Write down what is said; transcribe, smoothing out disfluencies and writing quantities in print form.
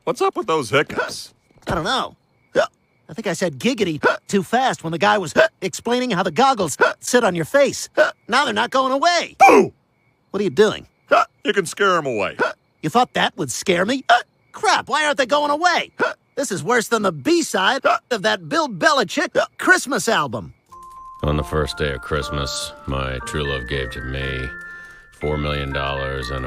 What's up with those hiccups? I don't know. I think I said giggity too fast when the guy was explaining how the goggles sit on your face. Now they're not going away. Boo! What are you doing? You can scare them away. You thought that would scare me? Crap, why aren't they going away? This is worse than the B-side of that Bill Belichick Christmas album. On the first day of Christmas, my true love gave to me $4 million and a